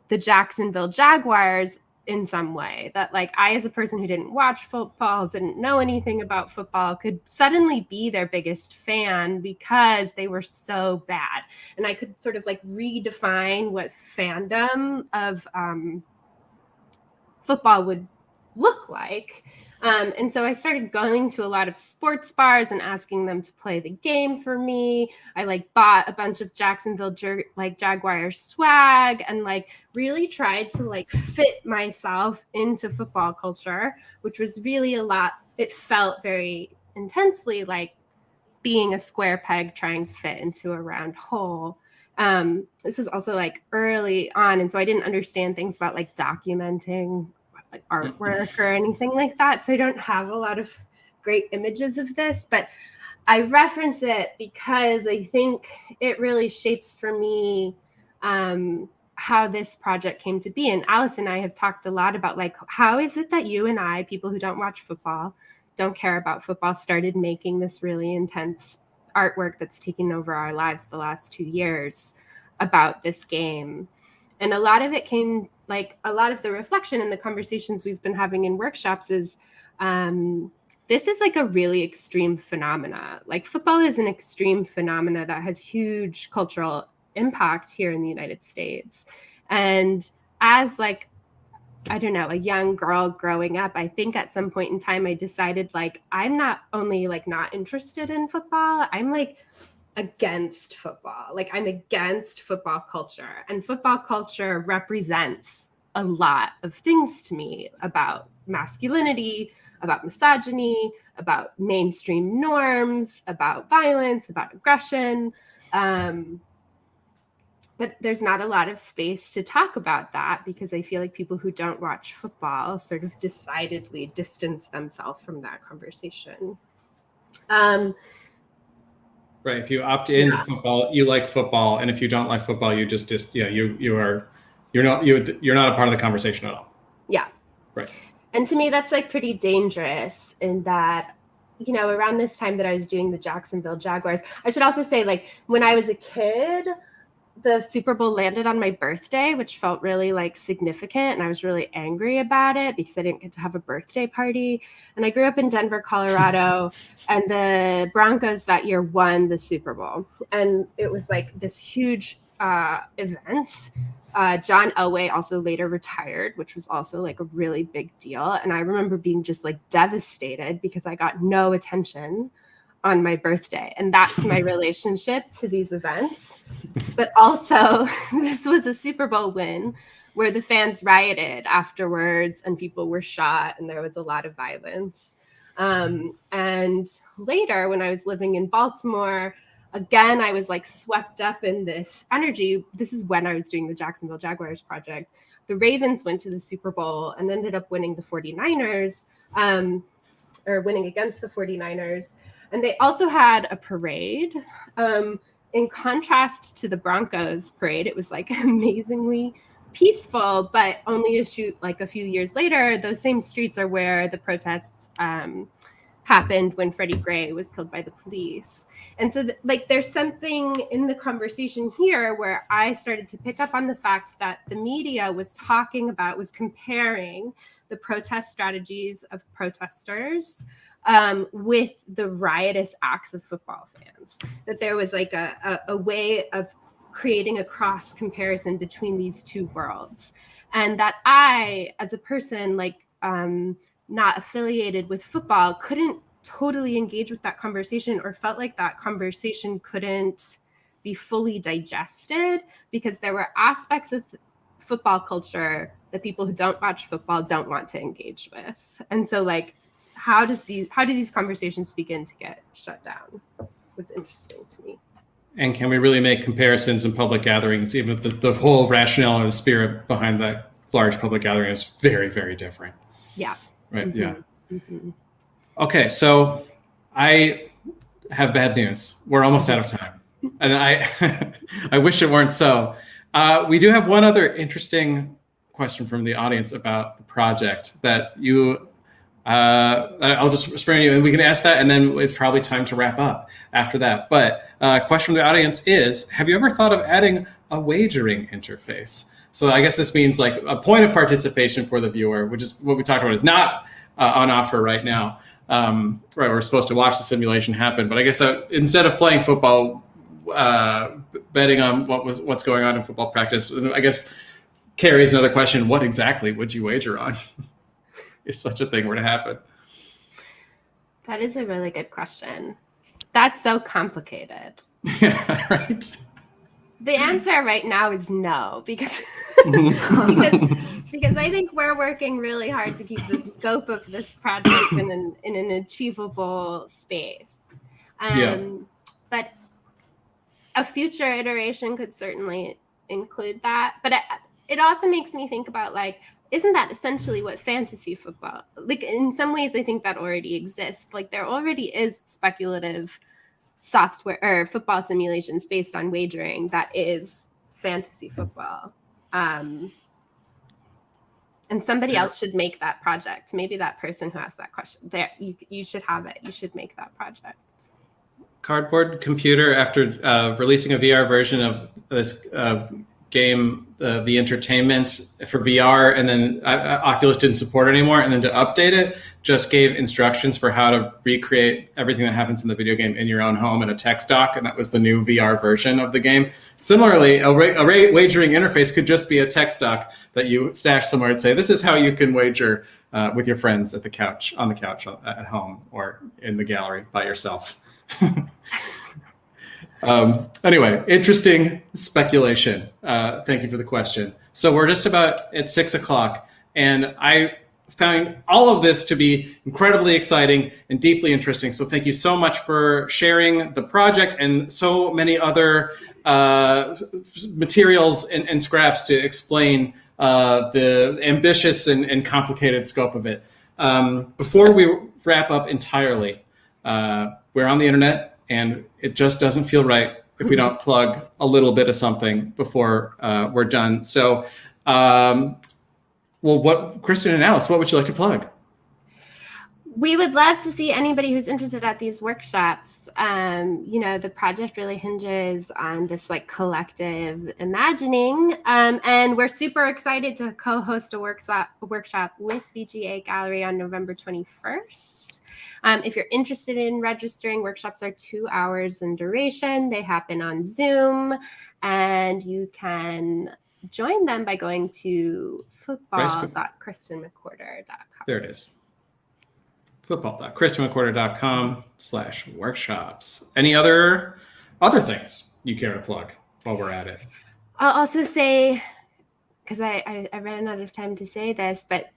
the Jacksonville Jaguars in some way, that like I, as a person who didn't watch football, didn't know anything about football, could suddenly be their biggest fan because they were so bad. And I could sort of like redefine what fandom of football would look like. And so I started going to a lot of sports bars and asking them to play the game for me. I like bought a bunch of Jacksonville Jaguars swag and like really tried to like fit myself into football culture, which was really a lot. It felt very intensely like being a square peg trying to fit into a round hole. This was also like early on. And so I didn't understand things about like documenting like artwork or anything like that. So I don't have a lot of great images of this, but I reference it because I think it really shapes for me how this project came to be. And Alice and I have talked a lot about like, how is it that you and I, people who don't watch football, don't care about football, started making this really intense artwork that's taken over our lives the last 2 years about this game. And a lot of it came, like a lot of the reflection and the conversations we've been having in workshops is this is like a really extreme phenomena. Like football is an extreme phenomena that has huge cultural impact here in the United States. And as like, I don't know, a young girl growing up, I think at some point in time I decided like, I'm not only like not interested in football, I'm like against football. Like I'm against football culture, and football culture represents a lot of things to me about masculinity, about misogyny, about mainstream norms, about violence, about aggression. But there's not a lot of space to talk about that because I feel like people who don't watch football sort of decidedly distance themselves from that conversation.
Right. If you opt into football, you like football, and if you don't like football, you you're not a part of the conversation at all.
Yeah.
Right.
And to me, that's like pretty dangerous in that, you know, around this time that I was doing the Jacksonville Jaguars, I should also say like when I was a kid, the Super Bowl landed on my birthday, which felt really like significant. And I was really angry about it because I didn't get to have a birthday party. And I grew up in Denver, Colorado, and the Broncos that year won the Super Bowl. And it was like this huge event. John Elway also later retired, which was also like a really big deal. And I remember being just like devastated because I got no attention on my birthday. And that's my relationship to these events. But also, this was a Super Bowl win where the fans rioted afterwards and people were shot and there was a lot of violence. And later, when I was living in Baltimore, again, I was like swept up in this energy. This is when I was doing the Jacksonville Jaguars project. The Ravens went to the Super Bowl and ended up winning the 49ers, or winning against the 49ers. And they also had a parade. In contrast to the Broncos parade, it was like amazingly peaceful, but only a few years later, those same streets are where the protests happened when Freddie Gray was killed by the police. And so there's something in the conversation here where I started to pick up on the fact that the media was comparing the protest strategies of protesters with the riotous acts of football fans, that there was like a way of creating a cross comparison between these two worlds. And that I, as a person not affiliated with football, couldn't totally engage with that conversation or felt like that conversation couldn't be fully digested because there were aspects of football culture that people who don't watch football don't want to engage with. And so like, how do these conversations begin to get shut down? What's interesting to me.
And can we really make comparisons in public gatherings, even if the whole rationale and the spirit behind that large public gathering is very, very different?
Yeah.
Right.
Mm-hmm.
Yeah.
Mm-hmm.
Okay. So I have bad news. We're almost out of time. And I wish it weren't so. We do have one other interesting question from the audience about the project that I'll just spring you, and we can ask that, and then it's probably time to wrap up after that. But question from the audience is, have you ever thought of adding a wagering interface? So I guess this means like a point of participation for the viewer, which is what we talked about is not on offer right now. Right, we're supposed to watch the simulation happen, but I guess instead of playing football, betting on what's going on in football practice, I guess carries another question: what exactly would you wager on if such a thing were to happen?
That is a really good question. That's so complicated.
Yeah, right.
The answer right now is no, because because I think we're working really hard to keep the scope of this project in an achievable space. But a future iteration could certainly include that. But it also makes me think about, like, isn't that essentially what fantasy football, like, in some ways I think that already exists. Like, there already is speculative software or football simulations based on wagering that is fantasy football. And somebody else should make that project. Maybe that person who asked that question, there, you should have it. You should make that project.
Cardboard Computer, after releasing a VR version of this game, the Entertainment for VR, and then Oculus didn't support it anymore, and then to update it, just gave instructions for how to recreate everything that happens in the video game in your own home in a text doc, and that was the new VR version of the game. Similarly, a wagering interface could just be a text doc that you stash somewhere and say, this is how you can wager with your friends on the couch at home or in the gallery by yourself. Anyway, interesting speculation. Thank you for the question. So we're just about at 6 o'clock, and I found all of this to be incredibly exciting and deeply interesting. So thank you so much for sharing the project and so many other materials and scraps to explain the ambitious and complicated scope of it. Before we wrap up entirely, we're on the internet, and it just doesn't feel right if we don't plug a little bit of something before we're done. So, Kristin and Alice, what would you like to plug?
We would love to see anybody who's interested at these workshops. The project really hinges on this like collective imagining, and we're super excited to co-host a workshop with VGA Gallery on November 21st. If you're interested in registering, workshops are 2 hours in duration. They happen on Zoom, and you can join them by going to football.kristinmcwharter.com.
There it is. football.kristinmcwharter.com/workshops. Any other things you care to plug while we're at it?
I'll also say, because I ran out of time to say this, but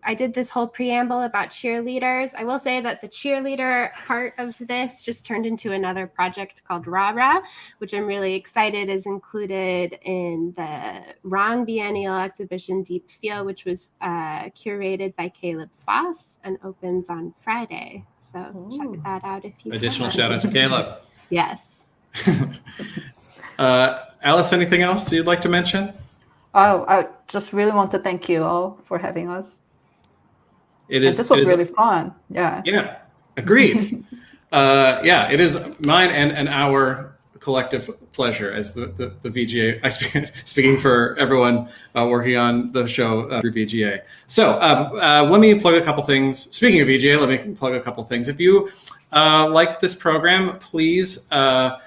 I did this whole preamble about cheerleaders. I will say that the cheerleader part of this just turned into another project called Rah-Rah, which I'm really excited is included in the Wrong Biennial exhibition Deep Feel, which was curated by Caleb Foss and opens on Friday. So check that out if you
Additional shout out to Caleb.
Yes.
Alice, anything else you'd like to mention?
Oh, I just really want to thank you all for having us. This was really fun. Yeah.
Yeah, agreed. It is mine and our collective pleasure as the VGA. Speaking for everyone working on the show through VGA. So let me plug a couple things. Speaking of VGA, let me plug a couple things. If you like this program, please tune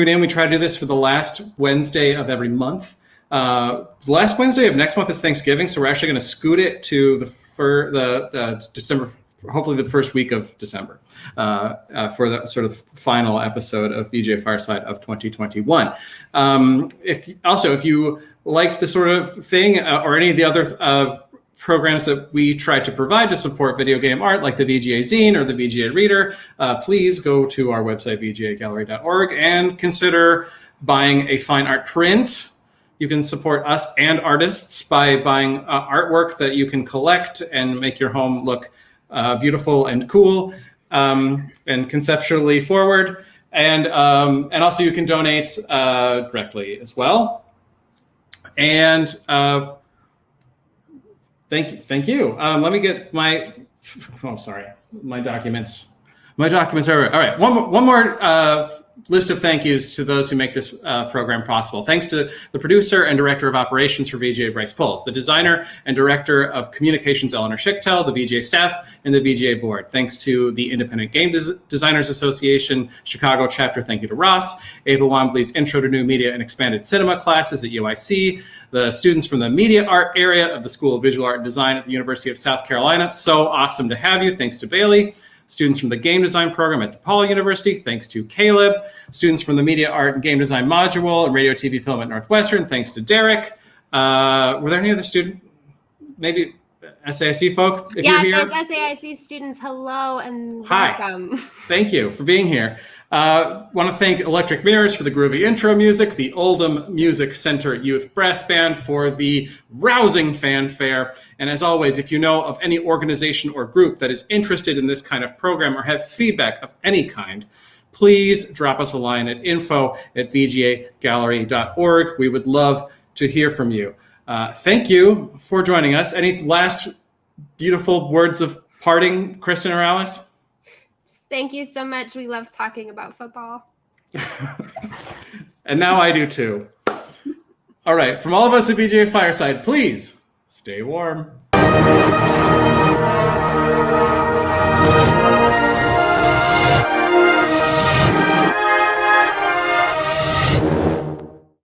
in. We try to do this for the last Wednesday of every month. The last Wednesday of next month is Thanksgiving, so we're actually going to scoot it to the December, hopefully the first week of December, for the sort of final episode of VGA Fireside of 2021. If you like this sort of thing or any of the other programs that we try to provide to support video game art, like the VGA Zine or the VGA Reader, please go to our website, vgagallery.org, and consider buying a fine art print. You can support us and artists by buying artwork that you can collect and make your home look beautiful and cool and conceptually forward. And also you can donate directly as well. And thank you. Let me get my documents. My documents are everywhere. All right, one more list of thank yous to those who make this program possible. Thanks to the producer and director of operations for VGA, Bryce Poles, the designer and director of communications, Eleanor Schichtel, the VGA staff, and the VGA board. Thanks to the Independent Game Designers Association, Chicago chapter, thank you to Ross, Ava Wambley's Intro to New Media and Expanded Cinema classes at UIC, the students from the media art area of the School of Visual Art and Design at the University of South Carolina. So awesome to have you. Thanks to Bailey. Students from the game design program at DePaul University, thanks to Caleb. Students from the media art and game design module and radio, TV, film at Northwestern, thanks to Derek. Were there any other student, maybe SAIC folk? If you're here,
there's SAIC students. Hello and
hi.
Welcome.
Thank you for being here. Want to thank Electric Mirrors for the groovy intro music, the Oldham Music Center Youth Brass Band for the rousing fanfare. And as always, if you know of any organization or group that is interested in this kind of program or have feedback of any kind, please drop us a line at info@vgagallery.org. We would love to hear from you. Thank you for joining us. Any last beautiful words of parting, Kristin or Alice?
Thank you so much. We love talking about football.
And now I do too. All right, from all of us at VGA Fireside, please stay warm.